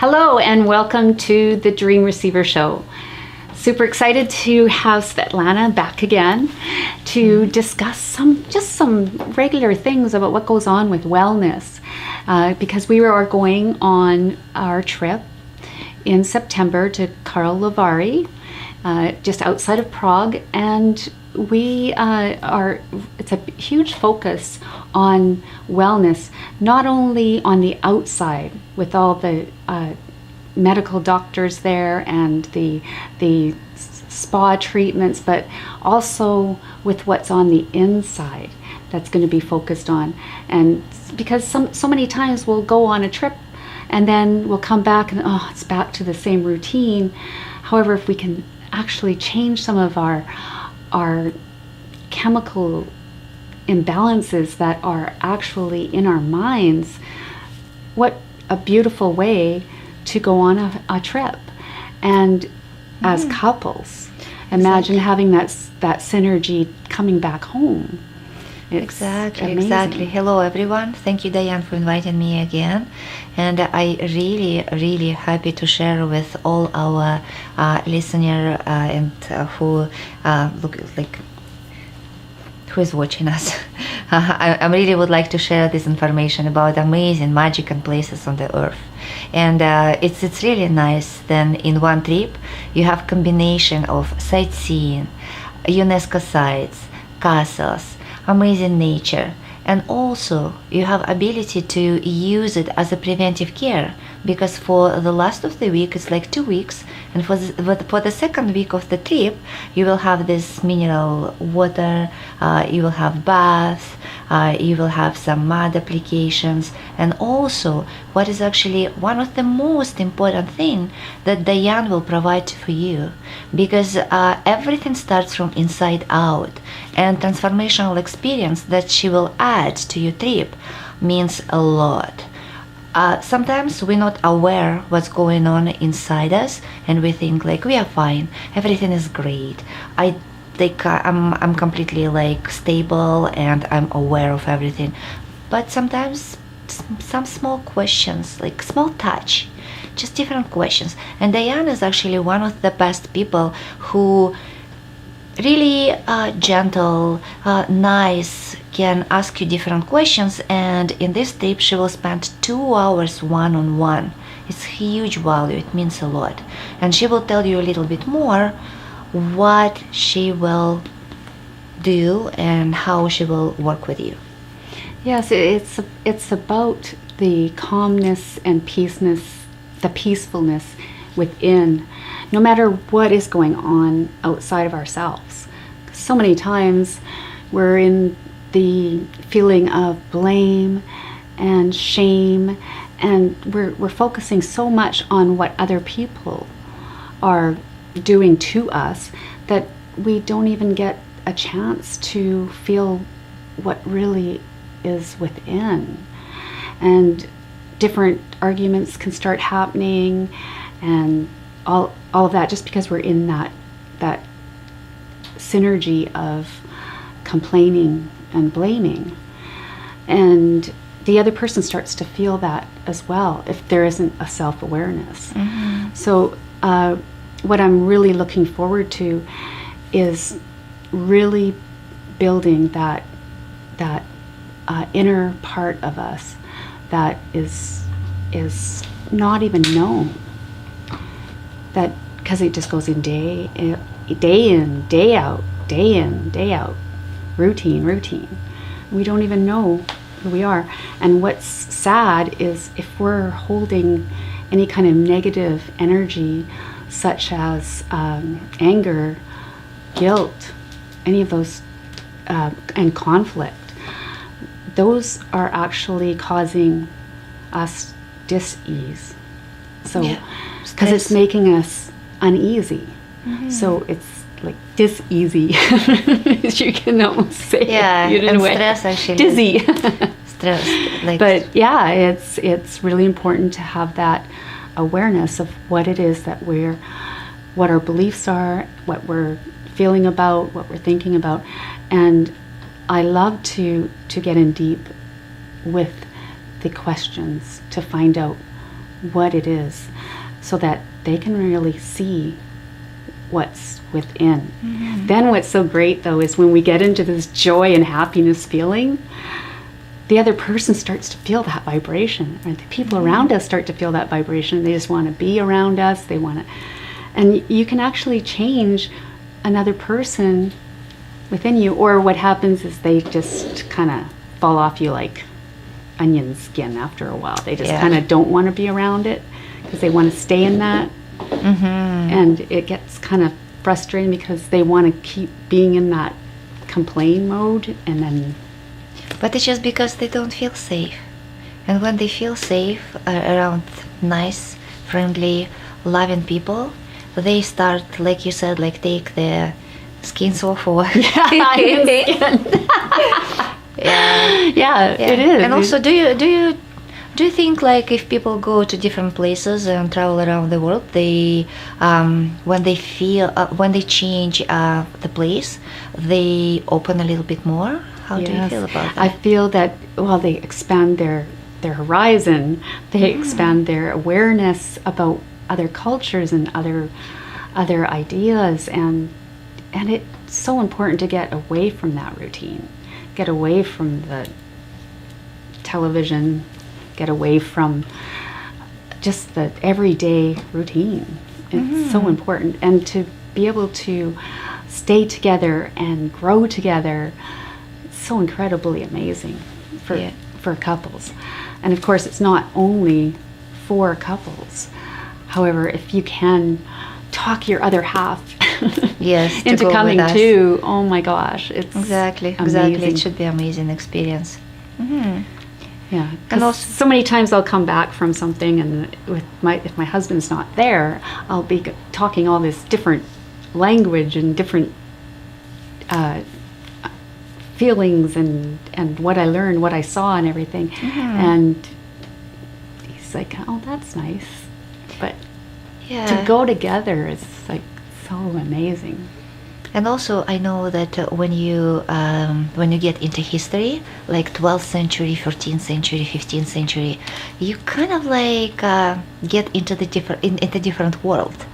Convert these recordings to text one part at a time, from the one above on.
Hello and welcome to the Dream Receiver Show. Super excited to have Svetlana back again to discuss some regular things about what goes on with wellness, because we are going on our trip in September to Karlovy, just outside of Prague, and it's a huge focus on wellness, not only on the outside with all the medical doctors there and the spa treatments, but also with what's on the inside that's going to be focused on. And because so many times we'll go on a trip and then we'll come back and it's back to the same routine. However, if we can actually change some of our chemical imbalances that are actually in our minds, what a beautiful way to go on a trip. And as couples, imagine having that synergy coming back home. It's Exactly. Hello everyone. Thank you, Diane, for inviting me again. And I really happy to share with all our listener and who who is watching us. I really would like to share this information about amazing magic and places on the earth. And it's really nice. Then in one trip you have combination of sightseeing, UNESCO sites, castles, amazing nature, and also you have ability to use it as a preventive care, because for the last of the week it's like 2 weeks, and for the second week of the trip you will have this mineral water, you will have bath, you will have some mud applications, and also what is actually one of the most important thing that Diane will provide for you, because everything starts from inside out, and transformational experience that she will add to your trip means a lot. Sometimes we're not aware what's going on inside us, and we think like we are fine, everything is great, I'm completely like stable and I'm aware of everything. But sometimes some small questions, like small touch, just different questions. And Diane is actually one of the best people who really gentle, nice, can ask you different questions. And in this trip she will spend 2 hours one-on-one. It's huge value, it means a lot. And she will tell you a little bit more what she will do and how she will work with you. Yes, it's about the calmness and the peacefulness within, no matter what is going on outside of ourselves. So many times we're in the feeling of blame and shame, and we're focusing so much on what other people are doing to us that we don't even get a chance to feel what really is within. And different arguments can start happening and all of that, just because we're in that synergy of complaining and blaming. And the other person starts to feel that as well if there isn't a self-awareness. So what I'm really looking forward to is really building that inner part of us that is not even known, that because it just goes in day in, day out, routine. We don't even know who we are. And what's sad is if we're holding any kind of negative energy, such as anger, guilt, any of those, and conflict, those are actually causing us dis-ease. So, because it's making us uneasy. So it's like dis-easy. You can almost say it in a way. Stress actually. Dizzy. Stress. But yeah, it's really important to have that awareness of what it is that what our beliefs are, what we're feeling about, what we're thinking about. And I love to get in deep with the questions to find out what it is, so that they can really see what's within. Then what's so great though is when we get into this joy and happiness feeling, the other person starts to feel that vibration, or the people around us start to feel that vibration. They just want to be around us. They want to, and you can actually change another person within you. Or what happens is they just kind of fall off you like onion skin after a while. They just kind of don't want to be around it because they want to stay in that. And it gets kind of frustrating because they want to keep being in that complain mode, and then But it's just because they don't feel safe. And when they feel safe around nice, friendly, loving people, they start, like you said, like take their skins off or yeah, it is. And also, do you think like if people go to different places and travel around the world, they when they change the place, they open a little bit more? How do you feel about that? I feel that, well, they expand their horizon, they expand their awareness about other cultures and other ideas, and it's so important to get away from that routine, get away from the television, get away from just the everyday routine. It's so important, and to be able to stay together and grow together, it's so incredibly amazing for couples. And of course, it's not only for couples. However, if you can talk your other half into coming too, oh my gosh, it's exactly. It should be an amazing experience. Yeah, and also so many times I'll come back from something, and if my husband's not there, I'll be talking all this different language and different feelings and what I learned, what I saw, and everything. And he's like, "Oh, that's nice," but to go together is like so amazing. And also, I know that when you get into history, like 12th century, 14th century, 15th century, you kind of like get into the different world,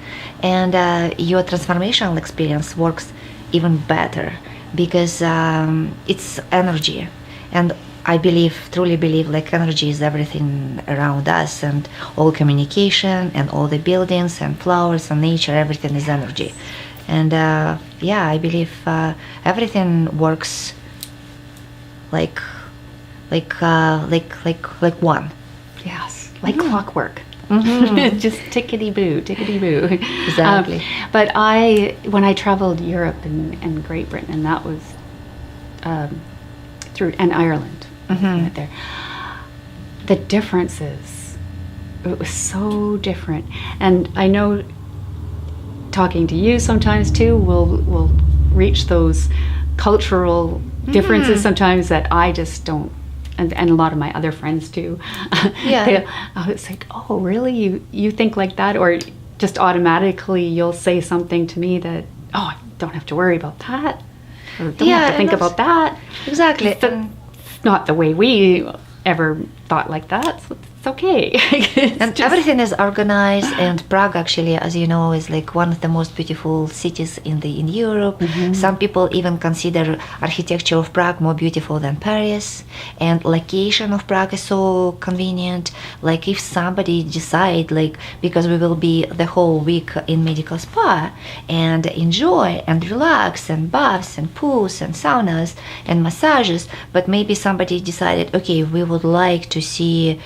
and your transformational experience works even better because it's energy, and I truly believe, like energy is everything around us, and all communication and all the buildings and flowers and nature, everything is energy. And I believe everything works like one. Yes, like clockwork. Just tickety boo. Exactly. But when I traveled Europe and Great Britain, and that was and Ireland, right there, the differences, it was so different. And I know, talking to you sometimes too, we'll reach those cultural differences sometimes that I just don't, and a lot of my other friends too. It's like, oh really, you think like that? Or just automatically you'll say something to me that, oh, I don't have to worry about that, or don't have to think about that. Exactly. That's not the way we ever thought like that, so it's okay. And everything is organized, and Prague actually, as you know, is like one of the most beautiful cities in Europe. Some people even consider architecture of Prague more beautiful than Paris, and location of Prague is so convenient. Like if somebody decide, like, because we will be the whole week in medical spa and enjoy and relax and baths and pools and saunas and massages, but maybe somebody decided, okay, we would like to see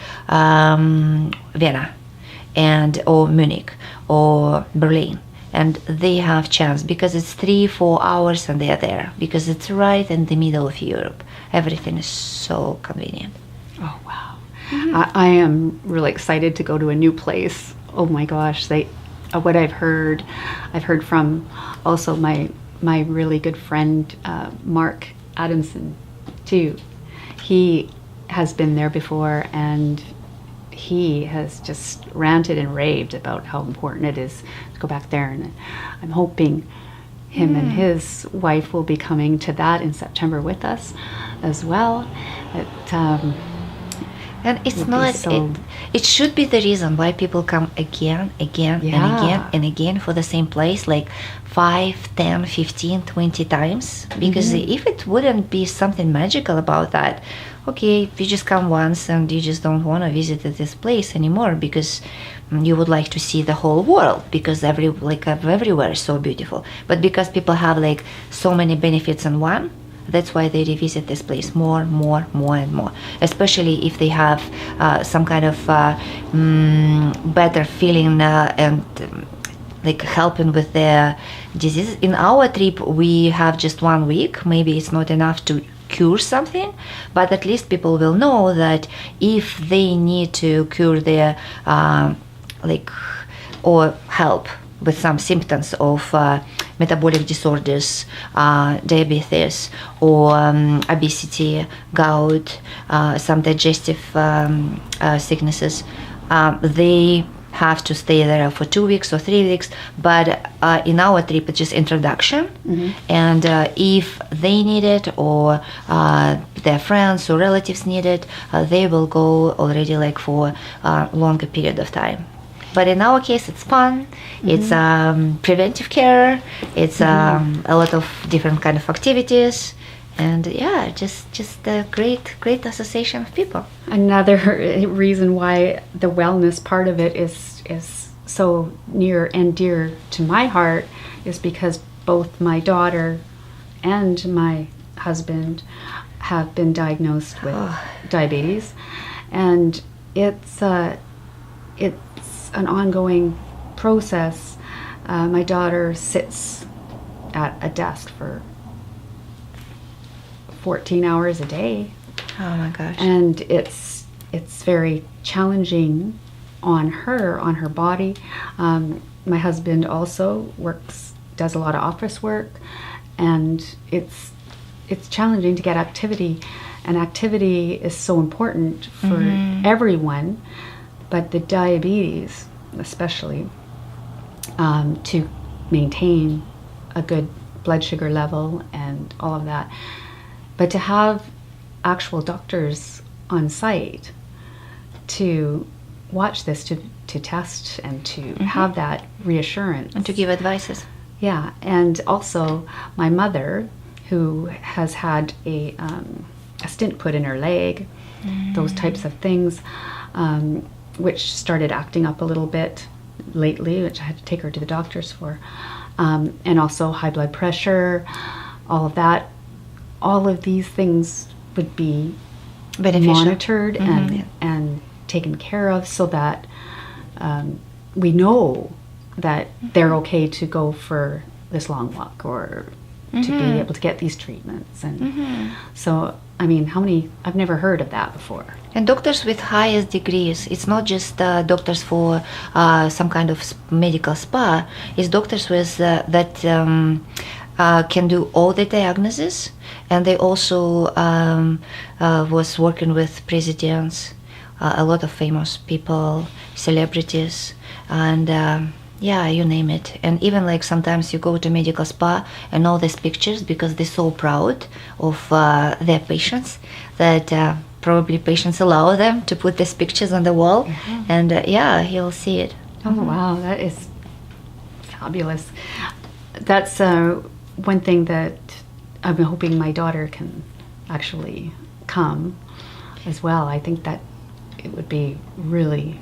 Vienna or Munich or Berlin, and they have chance because it's 3-4 hours and they are there because it's right in the middle of Europe. Everything is so convenient. Oh wow. I am really excited to go to a new place. Oh my gosh, what I've heard from also my really good friend Mark Adamson too. He has been there before, and he has just ranted and raved about how important it is to go back there, and I'm hoping him and his wife will be coming to that in September with us as well. And it's would be not, so- it should be the reason why people come again, and again Yeah. and again for the same place, like 5, 10, 15, 20 times. Because if it wouldn't be something magical about that, okay, you just come once and you just don't want to visit this place anymore because you would like to see the whole world, because everywhere is so beautiful. But because people have like so many benefits in one, that's why they revisit this place more and more, especially if they have some kind of better feeling and like helping with their diseases. In our trip, we have just 1 week. Maybe it's not enough to cure something, but at least people will know that if they need to cure their or help with some symptoms of metabolic disorders, diabetes, or obesity, gout, some digestive sicknesses, they have to stay there for 2 weeks or 3 weeks. But in our trip, it's just introduction. And if they need it, or their friends or relatives need it, they will go already like for a longer period of time. But in our case, it's fun. It's preventive care. It's a lot of different kind of activities, and yeah, just a great association of people. Another reason why the wellness part of it is so near and dear to my heart is because both my daughter and my husband have been diagnosed with diabetes, and it's an ongoing process. My daughter sits at a desk for 14 hours a day. Oh my gosh. And it's very challenging on her body. My husband also does a lot of office work, and it's challenging to get activity, and activity is so important for everyone, but the diabetes especially, to maintain a good blood sugar level and all of that. But to have actual doctors on site to watch this, to test and to have that reassurance. And to give advices. Yeah, and also my mother, who has had a stent put in her leg, those types of things, which started acting up a little bit lately, which I had to take her to the doctors for, and also high blood pressure, all of that. All of these things would be Beneficial. monitored and taken care of, so that we know that they're okay to go for this long walk, or to be able to get these treatments. And so, I mean, I've never heard of that before. And doctors with highest degrees, it's not just doctors for some kind of medical spa, it's doctors with that can do all the diagnoses, and they also was working with presidents, a lot of famous people, celebrities, and yeah, you name it. And even like sometimes you go to medical spa and all these pictures, because they're so proud of their patients that probably patients allow them to put these pictures on the wall, and yeah, you'll see it. Oh wow, that is fabulous. That's one thing that I've been hoping my daughter can actually come as well. I think that it would be really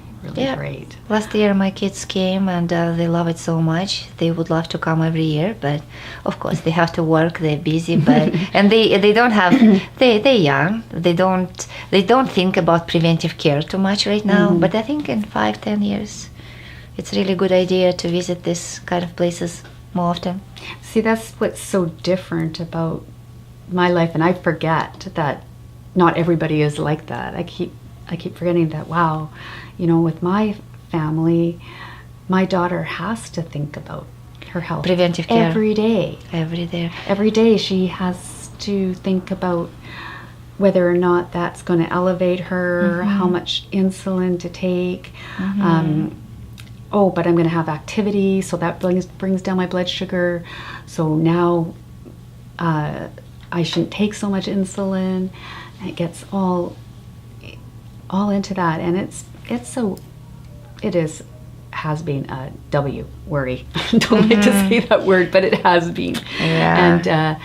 great. Last year my kids came, and they love it so much. They would love to come every year, but of course they have to work, they're busy, but and they don't have they're young, they don't think about preventive care too much right now, but I think in 5-10 years it's really a good idea to visit this kind of places more often. See, that's what's so different about my life, and I forget that not everybody is like that. I keep forgetting that. Wow, you know, with my family, my daughter has to think about her health, preventive care, every day. Every day she has to think about whether or not that's going to elevate her, how much insulin to take. Oh, but I'm going to have activity, so that brings down my blood sugar. So now I shouldn't take so much insulin. And it gets all all into that, and has been a W worry. Don't like to say that word, but it has been. Yeah.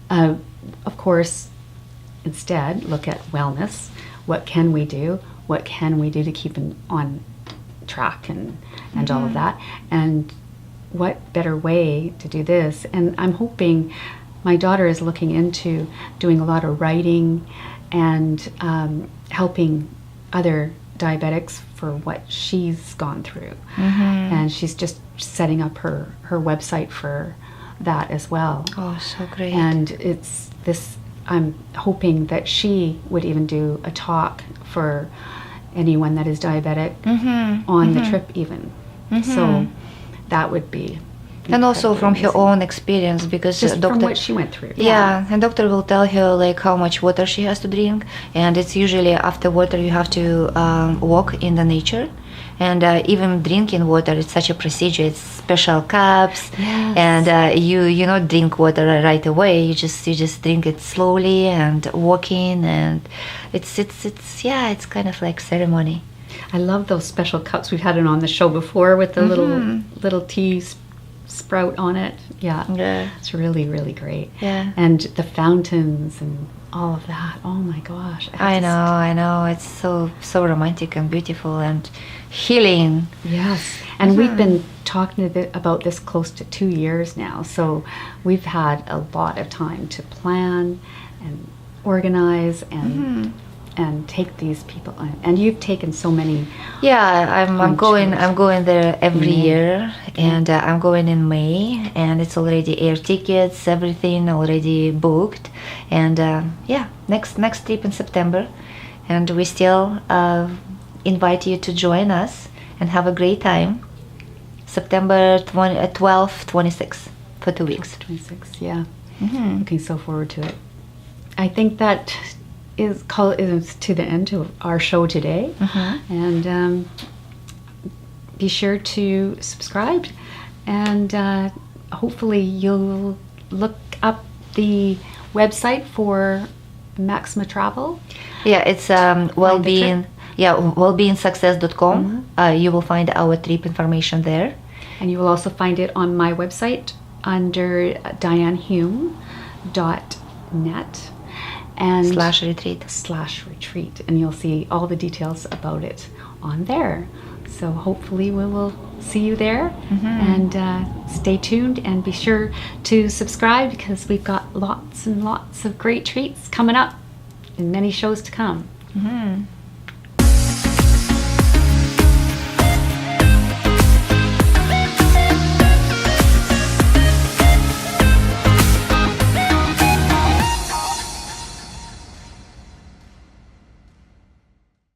And of course, instead, look at wellness. What can we do? What can we do to keep on track and all of that? And what better way to do this? And I'm hoping, my daughter is looking into doing a lot of writing and helping other diabetics for what she's gone through. And she's just setting up her website for that as well. Oh, so great. And it's this, I'm hoping that she would even do a talk for anyone that is diabetic on the trip even. So that would be and also from her amazing. own experience, because Just doctor, from what she went through. yeah, and doctor will tell her like how much water she has to drink, and it's usually after water you have to walk in the nature, and even drinking water, it's such a procedure. It's special cups, Yes. and you not drink water right away. You just drink it slowly and walking, and it's kind of like ceremony. I love those special cups. We've had it on the show before with the little tea sprout on it. Yeah. Yeah. It's really, really great. Yeah. And the fountains and all of that. Oh my gosh. I know. It's so romantic and beautiful and healing. Yes. And we've been talking about this close to 2 years now. So we've had a lot of time to plan and organize and take these people on. And you've taken so many. Yeah, I'm going there every May. year, and I'm going in May, and it's already air tickets, everything already booked, and next trip in September, and we still invite you to join us and have a great time. September 12th, 26th for 2 weeks. 26, yeah. Looking so forward to it. I think that is to the end of our show today. And be sure to subscribe, and hopefully you'll look up the website for Maxima Travel. Yeah, it's wellbeing. Yeah, wellbeingsuccess.com. You will find our trip information there. And you will also find it on my website under dianehume.net and /retreat. and you'll see all the details about it on there. So hopefully we will see you there, and stay tuned and be sure to subscribe, because we've got lots and lots of great treats coming up and many shows to come.